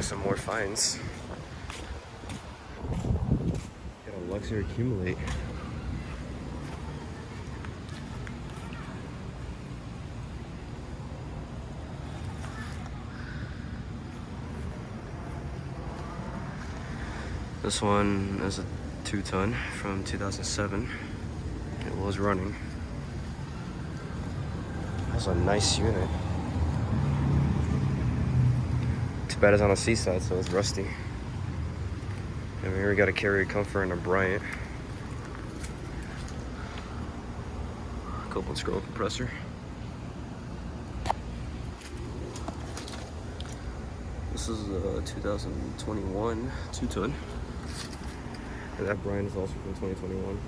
at some more finds. Got a Luxaire Acclimate. This one is a 2-ton from 2007. It was running. That's a nice unit. Too bad it's on the seaside, so it's rusty. And here we got a Carrier Comfort and a Bryant. Copeland scroll compressor. This is a 2021 2-ton. And that Bryant is also from 2021.